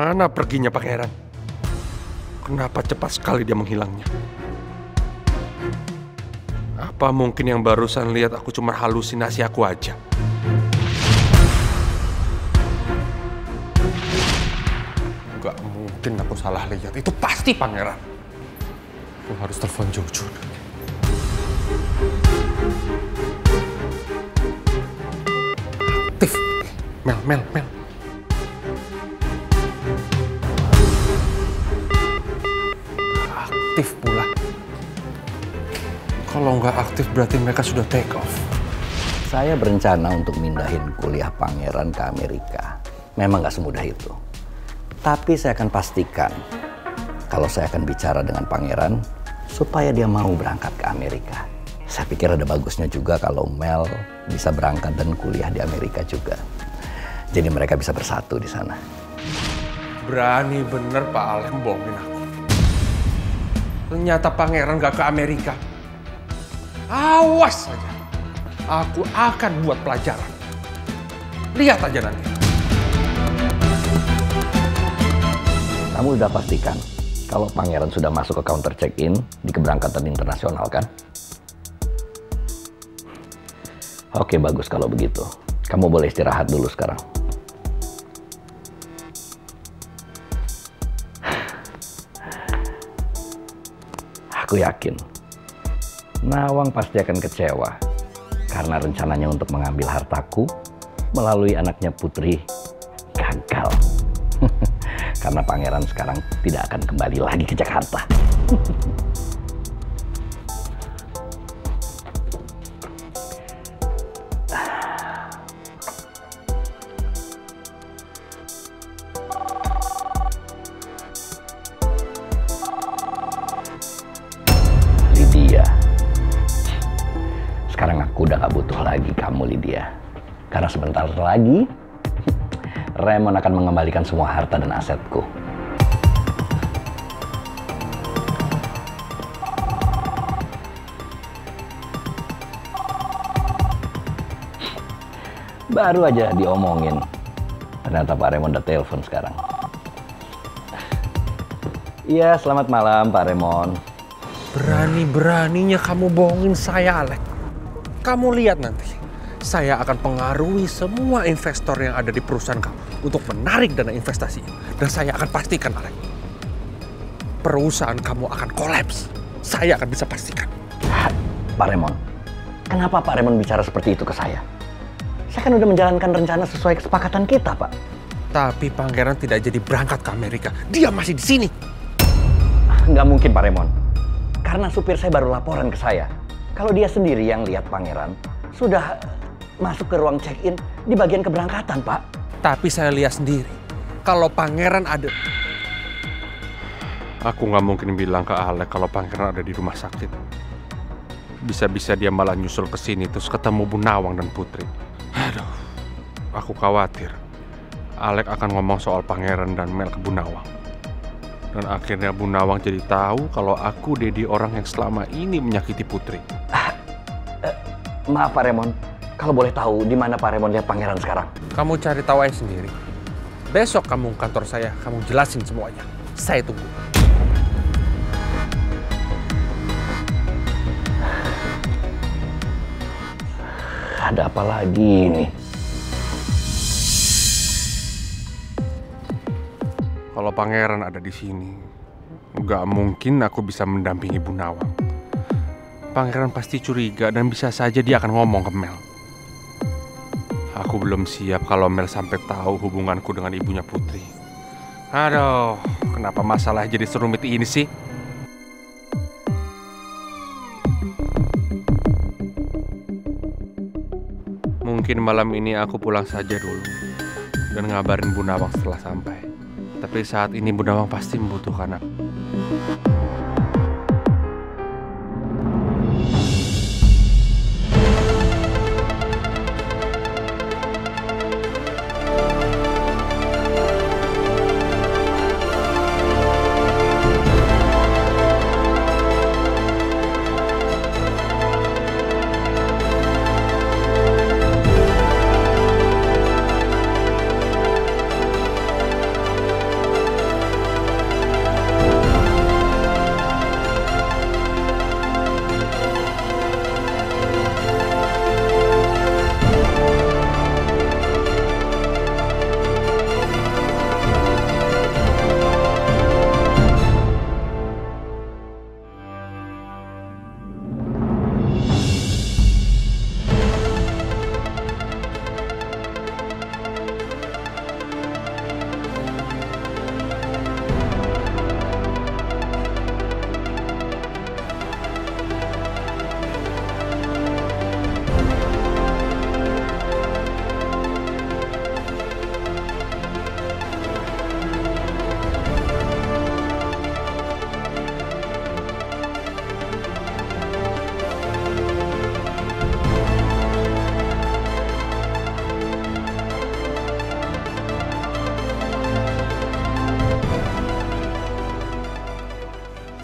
Kemana perginya pangeran? Kenapa cepat sekali dia menghilangnya? Apa mungkin yang barusan lihat aku cuma halusinasi aku aja? Gak mungkin aku salah lihat. Itu pasti pangeran. Aku harus telepon Jojo. Aktif. Mel. Aktif pula. Kalau nggak aktif berarti mereka sudah take off. Saya berencana untuk mindahin kuliah pangeran ke Amerika. Memang nggak semudah itu. Tapi saya akan pastikan kalau saya akan bicara dengan pangeran supaya dia mau berangkat ke Amerika. Saya pikir ada bagusnya juga kalau Mel bisa berangkat dan kuliah di Amerika juga. Jadi mereka bisa bersatu di sana. Berani bener Pak Alex bohongin aku. Ternyata pangeran gak ke Amerika. Awas saja. Aku akan buat pelajaran. Lihat aja nanti. Kamu udah pastikan kalau pangeran sudah masuk ke counter check-in di keberangkatan internasional kan? Oke, bagus kalau begitu. Kamu boleh istirahat dulu sekarang. Aku yakin Nawang pasti akan kecewa karena rencananya untuk mengambil hartaku melalui anaknya Putri gagal. Karena pangeran sekarang tidak akan kembali lagi ke Jakarta. Lydia. Sekarang aku udah gak butuh lagi kamu, Lydia. Karena sebentar lagi Raymond akan mengembalikan semua harta dan asetku. Baru aja diomongin. Ternyata Pak Raymond udah telepon sekarang. Iya, selamat malam Pak Raymond. Berani-beraninya kamu bohongin saya, Alex. Kamu lihat nanti. Saya akan pengaruhi semua investor yang ada di perusahaan kamu untuk menarik dana investasi. Dan saya akan pastikan, Alex, perusahaan kamu akan kolaps. Saya akan bisa pastikan. Pak Raymond, kenapa Pak Raymond bicara seperti itu ke saya? Saya kan udah menjalankan rencana sesuai kesepakatan kita, Pak. Tapi pangeran tidak jadi berangkat ke Amerika. Dia masih di sini. Nggak mungkin, Pak Raymond. Karena supir saya baru laporan ke saya. Kalau dia sendiri yang lihat pangeran sudah masuk ke ruang check-in di bagian keberangkatan, Pak. Tapi saya lihat sendiri, kalau pangeran ada... Aku nggak mungkin bilang ke Alek kalau pangeran ada di rumah sakit. Bisa-bisa dia malah nyusul ke sini terus ketemu Bu Nawang dan Putri. Aduh, aku khawatir Alek akan ngomong soal pangeran dan Mel ke Bu Nawang. Dan akhirnya Bu Nawang jadi tahu kalau aku Dedi orang yang selama ini menyakiti Putri. Maaf Pak Raymond, kalau boleh tahu di mana Pak Raymond lihat pangeran sekarang? Kamu cari tahu aja sendiri. Besok kamu ke kantor saya, kamu jelasin semuanya. Saya tunggu. Ada apa lagi nih? Kalau pangeran ada di sini, nggak mungkin aku bisa mendampingi Bu Nawang. Pangeran pasti curiga dan bisa saja dia akan ngomong ke Mel. Aku belum siap kalau Mel sampai tahu hubunganku dengan ibunya Putri. Aduh, kenapa masalah jadi serumit ini sih? Mungkin malam ini aku pulang saja dulu dan ngabarin Bu Nawang setelah sampai. Tapi saat ini Bu Nawang pasti membutuhkan aku.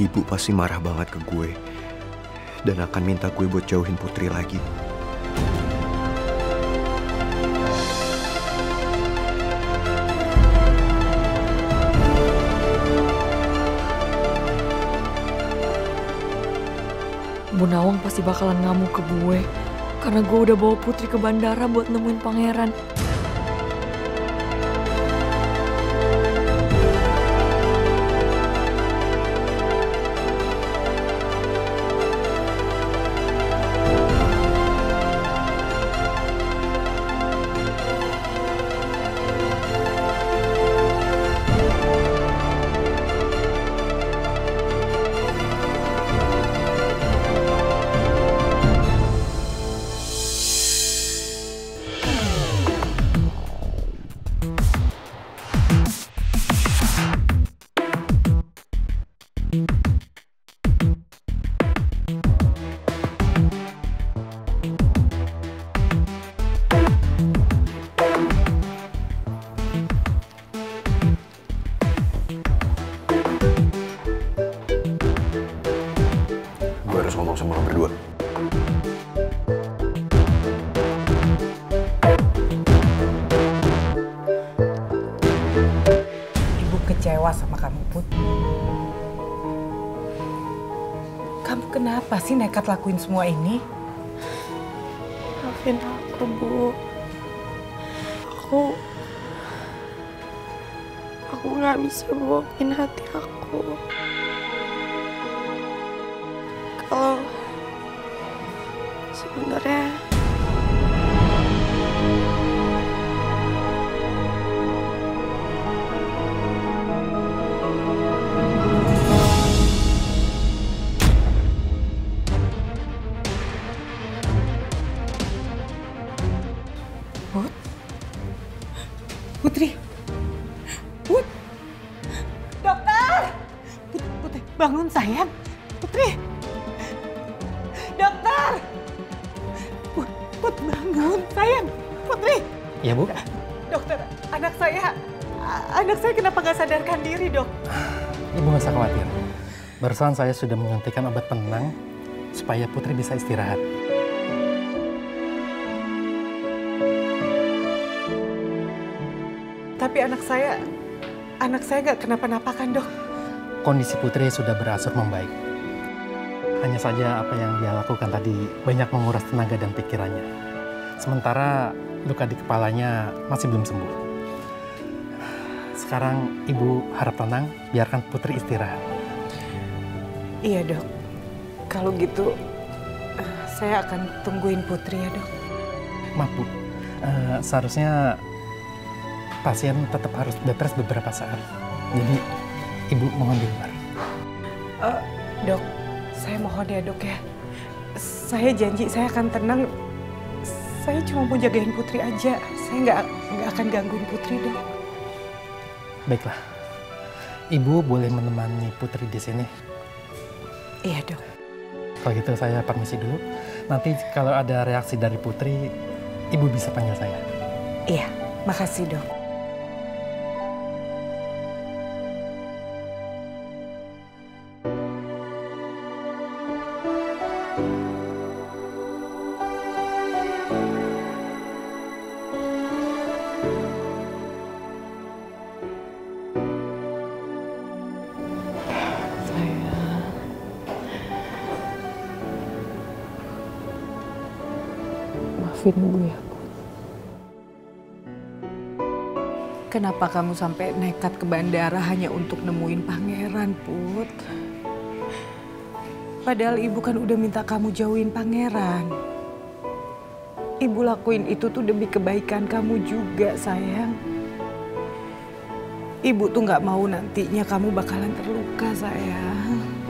Ibu pasti marah banget ke gue dan akan minta gue buat jauhin Putri lagi. Bu Nawang pasti bakalan ngamuk ke gue karena gue udah bawa Putri ke bandara buat nemuin pangeran. Gue harus ngomong sama lo berdua. Ibu kecewa sama kamu, Put. Kamu kenapa sih nekat lakuin semua ini? Maafin aku, Bu. Aku nggak bisa bohongin hati aku. Kalau sebenarnya Put? Putri? Put? Dokter! Putri, bangun sayang. Putri! Dokter! Put, bangun sayang. Putri! Iya, Bu. Dokter, anak saya kenapa nggak sadarkan diri, Dok? Ibu nggak usah khawatir. Barusan saya sudah menyuntikkan obat penenang supaya Putri bisa istirahat. Tapi anak saya nggak kenapa-napa kan, Dok? Kondisi Putri sudah berangsur membaik. Hanya saja apa yang dia lakukan tadi banyak menguras tenaga dan pikirannya. Sementara luka di kepalanya masih belum sembuh. Sekarang Ibu harap tenang, biarkan Putri istirahat. Iya, Dok. Kalau gitu, saya akan tungguin Putri ya, Dok. Maaf, Bu. Seharusnya pasien tetap harus bed rest beberapa saat. Jadi, Ibu mohon di luar. Dok, saya mohon ya, Dok ya. Saya janji saya akan tenang. Saya cuma mau jagain Putri aja. Saya nggak akan gangguin Putri, Dok. Baiklah. Ibu boleh menemani Putri di sini. Iya, Dok. Kalau gitu saya permisi dulu. Nanti kalau ada reaksi dari Putri, Ibu bisa panggil saya. Iya, makasih, Dok. maafin gue ya. Kenapa kamu sampai nekat ke bandara hanya untuk nemuin pangeran, Put? Padahal ibu kan udah minta kamu jauhin pangeran. Ibu lakuin itu tuh demi kebaikan kamu juga, sayang. Ibu tuh nggak mau nantinya kamu bakalan terluka, sayang.